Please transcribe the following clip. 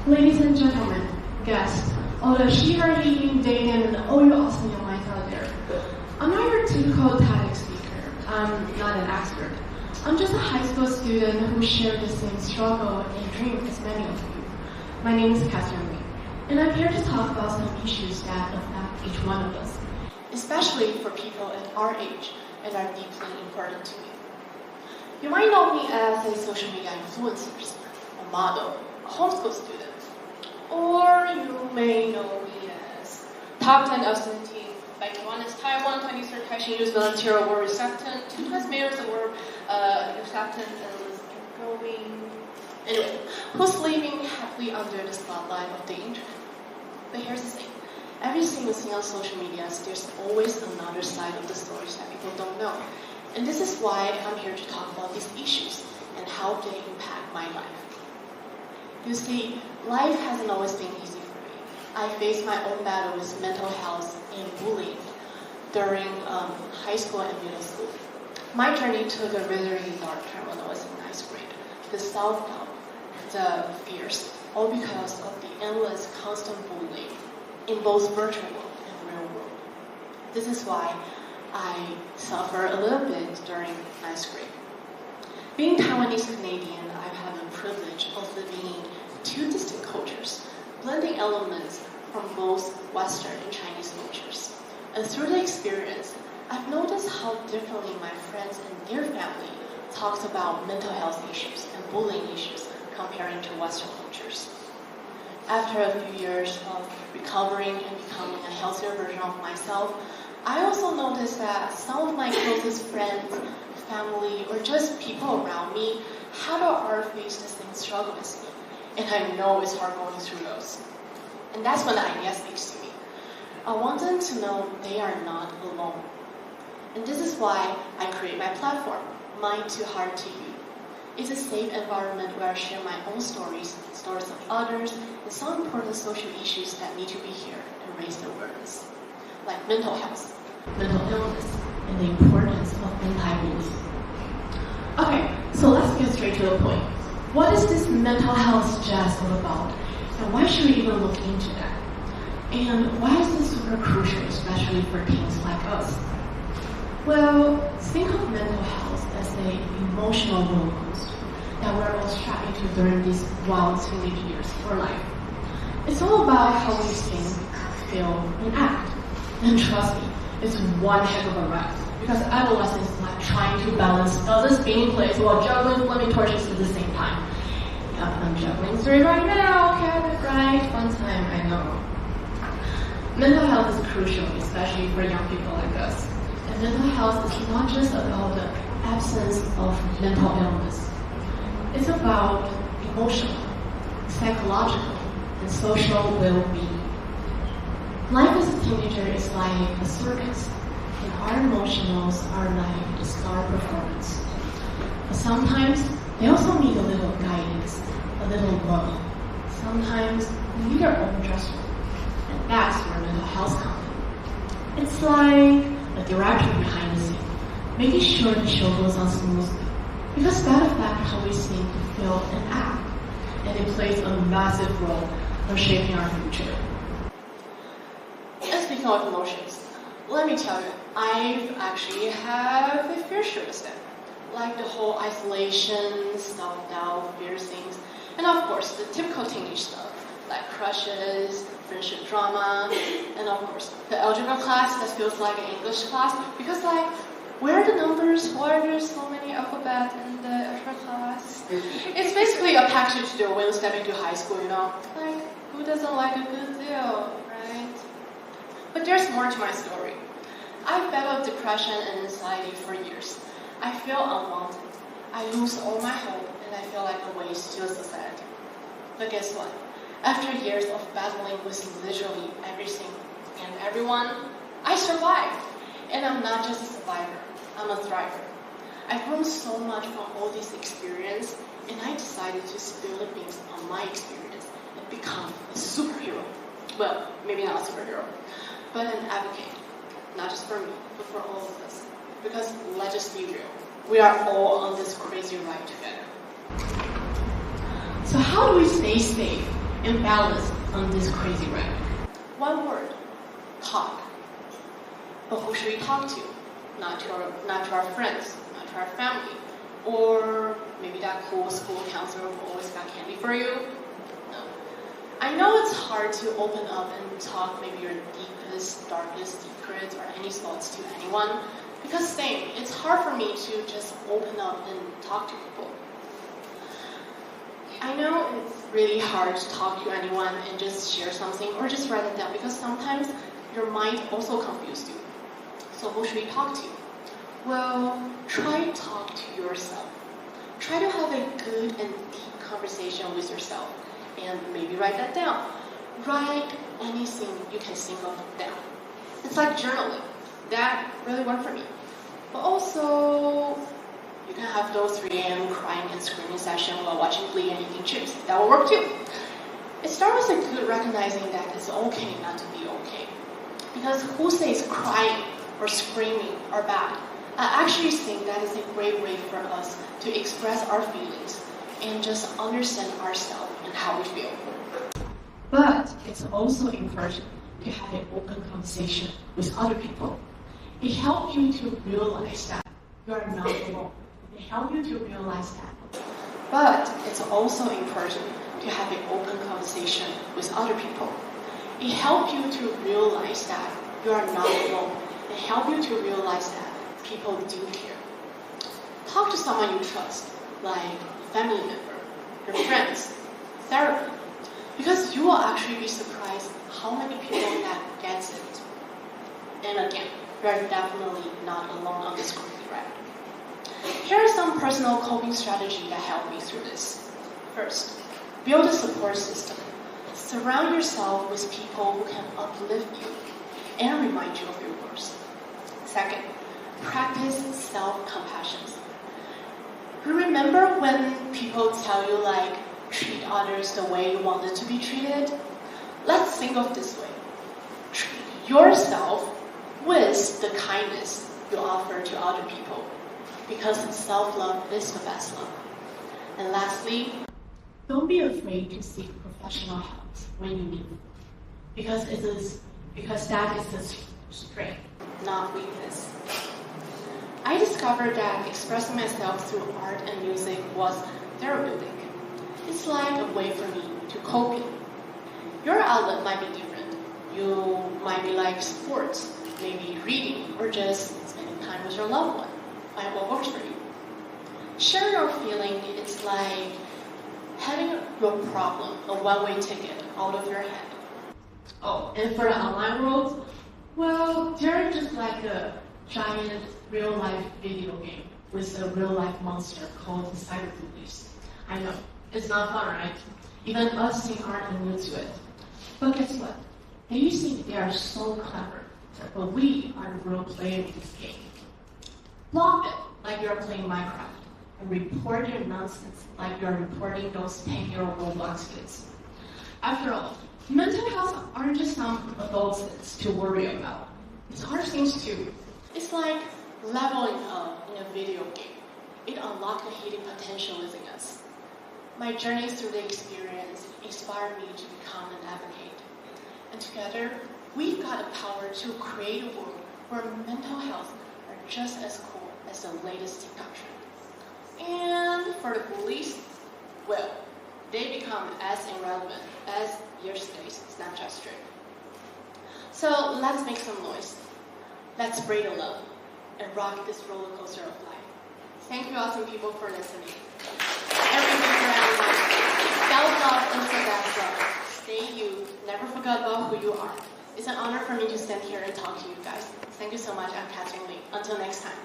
Ladies and gentlemen, guests, all the she-her, he-him, dating, and all you awesome young minds out there. I'm not your typical TEDx speaker. I'm not an expert. I'm just a high school student who shared the same struggle and dream as many of you. My name is Catherine Lee, and I'm here to talk about some issues that affect each one of us, especially for people at our age and are deeply important to me. You might know me as a social media influencer, a model, a homeschool student, or you may know me as top 10 absentee, like Kiwanis Taiwan, 23rd Taishan Youth Volunteer Award recipient, 2 times Mayor's Award recipient, and the list keeps going. Anyway, who's living happily under the spotlight of the internet? But here's the thing. Every single thing on social media, there's always another side of the stories that people don't know. And this is why I'm here to talk about these issues and how they impact my life. You see, life hasn't always been easy for me. I faced my own battle with mental health and bullying during high school and middle school. My journey took a really dark turn when I was in 9th grade. The self-doubt, the fears, all because of the endless, constant bullying in both virtual world and real world. This is why I suffered a little bit during 9th grade. Being Taiwanese Canadian, I've had the privilege of living in 2 distinct cultures, blending elements from both Western and Chinese cultures. And through the experience, I've noticed how differently my friends and their family talks about mental health issues and bullying issues comparing to Western cultures. After a few years of recovering and becoming a healthier version of myself, I also noticed that some of my closest friends, family, or just people around me had or faced the same struggle as me. And I know it's hard going through those. And that's when the idea speaks to me. I want them to know they are not alone. And this is why I create my platform, Mind to Heart to You. It's a safe environment where I share my own stories, stories of others, and some important social issues that need to be here and raise the awareness, like mental health, mental illness, and the importance of anti-bullying. Okay, so let's get straight to the point. What is this mental health jazz all about? And why should we even look into that? And why is this super crucial, especially for teens like us? Well, think of mental health as an emotional roller coaster that we're all strapped into during these wild teenage years for life. It's all about how we think, feel, and act. And trust me, it's one heck of a ride. Because adolescence is like trying to balance dozens spinning plates while juggling flaming torches at the same time. Yep, I'm juggling 3 right now, okay, right, fun time, I know. Mental health is crucial, especially for young people like us. And mental health is not just about the absence of mental illness. It's about emotional, psychological, and social well-being. Life as a teenager is like a circus. And our emotions are like the star performance. But sometimes they also need a little guidance, a little love. Sometimes we need our own dressing room. And that's where mental health comes in. It's like a director behind the scene, making sure the show goes on smoothly. Because that affects how we think, feel, and act. And it plays a massive role in shaping our future. And speaking of emotions, let me tell you, I actually have a fair share of them. Like the whole isolation, self-doubt, fear things, and of course the typical teenage stuff, like crushes, friendship drama, and of course the algebra class that feels like an English class, because like, where are the numbers? Why are there so many alphabets in the algebra class? It's basically a package deal when you step into high school, you know? Like, who doesn't like a good deal, right? But there's more to my story. I've battled depression and anxiety for years. I feel unwanted. I lose all my hope, and I feel like the way is still society. But guess what? After years of battling with literally everything and everyone, I survived. And I'm not just a survivor, I'm a thriver. I've grown so much from all this experience, and I decided to spill the beans on my experience and become a superhero. Well, maybe not a superhero, but an advocate. Not just for me, but for all of us. Because let's just be real, we are all on this crazy ride together. So how do we stay safe and balance on this crazy ride. One word, talk. But who should we talk to? Not to our friends, not to our family, or maybe that cool school counselor who always got candy for you? No. I know it's hard to open up and talk maybe your deepest, darkest secrets or any thoughts to anyone, because same, it's hard for me to just open up and talk to people. I know it's really hard to talk to anyone and just share something or just write it down, because sometimes your mind also confuses you. So who should we talk to? Well, try to talk to yourself. Try to have a good and deep conversation with yourself, and maybe write that down. Write anything you can think of down. It's like journaling. That really worked for me. But also, you can have those 3 a.m. crying and screaming session while watching Glee and eating chips. That will work too. It starts with a good recognizing that it's okay not to be okay. Because who says crying or screaming are bad? I actually think that is a great way for us to express our feelings and just understand ourselves and how we feel. But it's also important to have an open conversation with other people. It helps you to realize that you are not alone. It helps you to realize that. But it's also important to have an open conversation with other people. It helps you to realize that you are not alone. It helps you to realize that people do care. Talk to someone you trust, like a family member, your friends, therapy, because you will actually be surprised how many people that gets it. And again, you are definitely not alone on this crazy ride. Here are some personal coping strategies that helped me through this. First, build a support system. Surround yourself with people who can uplift you and remind you of your worth. Second, practice self-compassion. Remember when people tell you treat others the way you wanted to be treated? Let's think of this way. Treat yourself with the kindness you offer to other people, because self-love is the best love. And lastly, don't be afraid to seek professional help when you need it, because that is the strength, not weakness. I discovered that expressing myself through art and music was therapeutic. It's like a way for me to cope. Your outlet might be different. You might be like sports, maybe reading, or just spending time with your loved one. Find what works for you. Share your feeling. It's like having your problem, a one-way ticket, out of your head. Oh, and for the online world, well, they're just like a giant real-life video game with a real-life monster called the Cyber Police. I know, it's not fun, right? Even us think aren't new to it. But guess what? They think they are so clever, but we are the real players of this game. Block it like you're playing Minecraft, and report your nonsense like you're reporting those 10-year-old Roblox kids. After all, mental health aren't just some adult things to worry about. It's hard things too. It's like leveling up in a video game. It unlocks the hidden potential within us. My journey through the experience inspired me to become an advocate. And together, we've got the power to create a world where mental health are just as cool as the latest TikTok trend. And for the bullies, well, they become as irrelevant as yesterday's Snapchat strip. So let's make some noise. Let's spread the love and rock this roller coaster of life. Thank you, awesome people, for listening. Everything for everyone. Self-love is the best love. Stay you. Never forget about who you are. It's an honor for me to stand here and talk to you guys. Thank you so much. I'm Catherine Lee. Until next time.